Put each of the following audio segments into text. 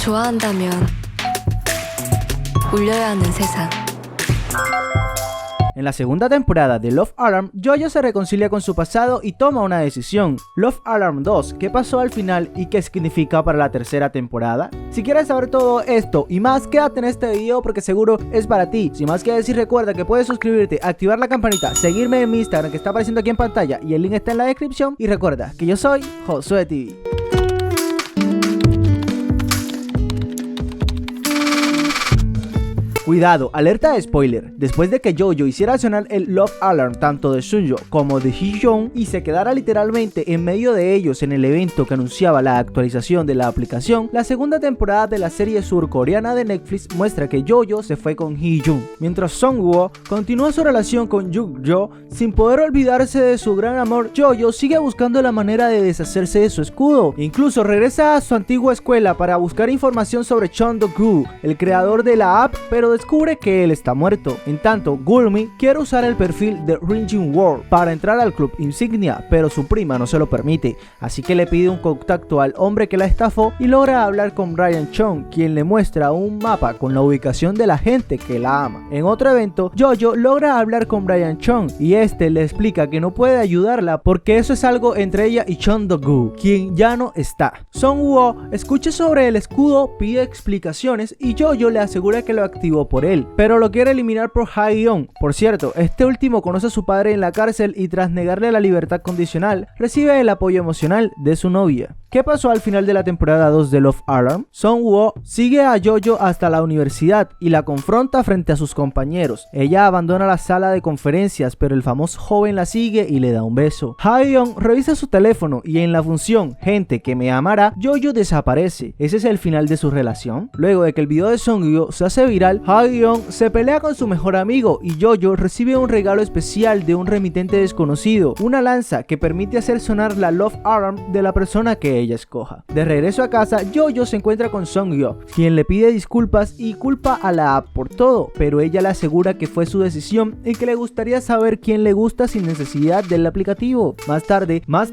좋아한다면 울려야 하는 세상. En la segunda temporada de Love Alarm, JoJo se reconcilia con su pasado y toma una decisión. Love Alarm 2, ¿qué pasó al final y qué significa para la tercera temporada? Si quieres saber todo esto y más, quédate en este video porque seguro es para ti. Sin más que decir, recuerda que puedes suscribirte, activar la campanita, seguirme en mi Instagram que está apareciendo aquí en pantalla y el link está en la descripción. Y recuerda que yo soy Josué TV. Cuidado, alerta de spoiler. Después de que JoJo hiciera sonar el Love Alarm tanto de Sunjo como de Hee-Jung y se quedara literalmente en medio de ellos en el evento que anunciaba la actualización de la aplicación, la segunda temporada de la serie surcoreana de Netflix muestra que JoJo se fue con Hee-Jung, mientras Sungwoo continúa su relación con Yukjo. Sin poder olvidarse de su gran amor, JoJo sigue buscando la manera de deshacerse de su escudo. Incluso regresa a su antigua escuela para buscar información sobre Chon Do-gu, el creador de la app, pero descubre que él está muerto. En tanto, Gulmi quiere usar el perfil de Ringjin World para entrar al club insignia, pero su prima no se lo permite, así que le pide un contacto al hombre que la estafó y logra hablar con Brian Chung, quien le muestra un mapa con la ubicación de la gente que la ama. En otro evento, JoJo logra hablar con Brian Chung y este le explica que no puede ayudarla porque eso es algo entre ella y Chon Do-gu, quien ya no está. Sungwoo escucha sobre el escudo, pide explicaciones y JoJo le asegura que lo activó por él, pero lo quiere eliminar por Hae-young. Por cierto, este último conoce a su padre en la cárcel y tras negarle la libertad condicional, recibe el apoyo emocional de su novia. ¿Qué pasó al final de la temporada 2 de Love Alarm? Sungwoo sigue a JoJo hasta la universidad y la confronta frente a sus compañeros. Ella abandona la sala de conferencias, pero el famoso joven la sigue y le da un beso. Hae-young revisa su teléfono y en la función Gente que me amará, JoJo desaparece. ¿Ese es el final de su relación? Luego de que el video de Sungwoo se hace viral, Hae-young se pelea con su mejor amigo y JoJo recibe un regalo especial de un remitente desconocido, una lanza que permite hacer sonar la Love Alarm de la persona que ella escoja. De regreso a casa, JoJo se encuentra con Sungwoo, quien le pide disculpas y culpa a la app por todo, pero ella le asegura que fue su decisión y que le gustaría saber quién le gusta sin necesidad del aplicativo. Más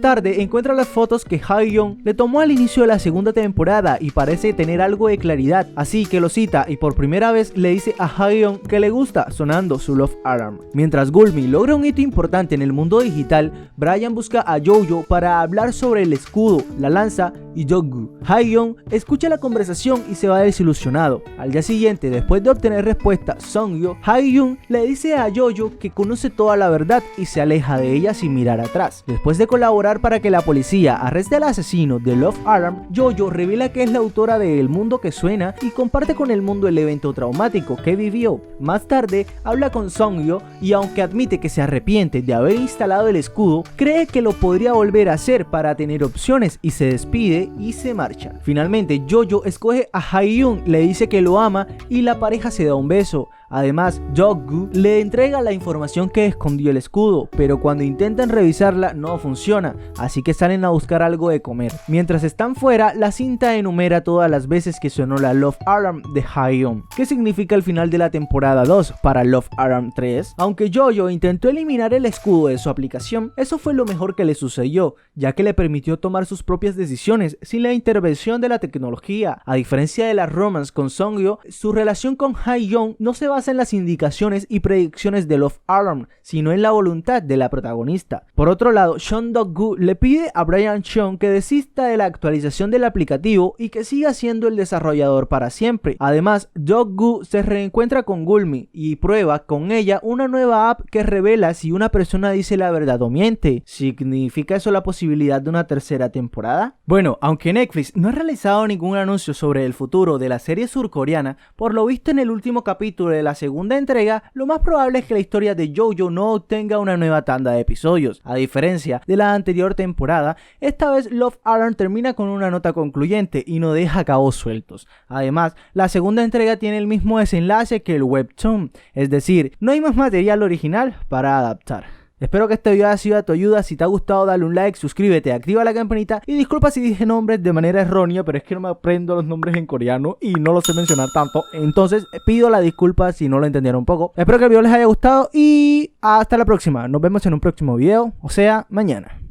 tarde encuentra las fotos que Hae-young le tomó al inicio de la segunda temporada y parece tener algo de claridad, así que lo cita y por primera vez le dice a Hae-young que le gusta sonando su Love Alarm. Mientras Gulmi logra un hito importante en el mundo digital, Brian busca a JoJo para hablar sobre el escudo, la lanza y Do-gu. Hae-young escucha la conversación y se va desilusionado. Al día siguiente, después de obtener respuesta, Sungwoo, Hae-young le dice a JoJo que conoce toda la verdad y se aleja de ella sin mirar atrás. Después de colaborar para que la policía arreste al asesino de Love Alarm, JoJo revela que es la autora de El Mundo que Suena y comparte con el mundo el evento traumático que vivió. Más tarde habla con Sungwoo y aunque admite que se arrepiente de haber instalado el escudo, cree que lo podría volver a hacer para tener opciones y se despide y se marcha. Finalmente JoJo escoge a Hae-young, le dice que lo ama y la pareja se da un beso. Además, Do-gu le entrega la información que escondió el escudo, pero cuando intentan revisarla no funciona, así que salen a buscar algo de comer. Mientras están fuera, la cinta enumera todas las veces que sonó la Love Alarm de Hae-young. ¿Qué significa el final de la temporada 2 para Love Alarm 3? Aunque JoJo intentó eliminar el escudo de su aplicación, eso fue lo mejor que le sucedió, ya que le permitió tomar sus propias decisiones sin la intervención de la tecnología. A diferencia de la romance con Sungwoo, su relación con Hae-young no se basa en las indicaciones y predicciones de Love Alarm, sino en la voluntad de la protagonista. Por otro lado, Chon Do-gu le pide a Brian Chung que desista de la actualización del aplicativo y que siga siendo el desarrollador para siempre. Además, Do-gu se reencuentra con Gulmi y prueba con ella una nueva app que revela si una persona dice la verdad o miente. ¿Significa eso la posibilidad de una tercera temporada? Bueno, aunque Netflix no ha realizado ningún anuncio sobre el futuro de la serie surcoreana, por lo visto en el último capítulo de la segunda entrega, lo más probable es que la historia de JoJo no obtenga una nueva tanda de episodios. A diferencia de la anterior temporada, esta vez Love Alarm termina con una nota concluyente y no deja cabos sueltos. Además, la segunda entrega tiene el mismo desenlace que el webtoon, es decir, no hay más material original para adaptar. Espero que este video haya sido de tu ayuda. Si te ha gustado, dale un like, suscríbete, activa la campanita y disculpa si dije nombres de manera errónea, pero es que no me aprendo los nombres en coreano y no los sé mencionar tanto, entonces pido la disculpa si no lo entendieron un poco. Espero que el video les haya gustado y hasta la próxima. Nos vemos en un próximo video, o sea, mañana.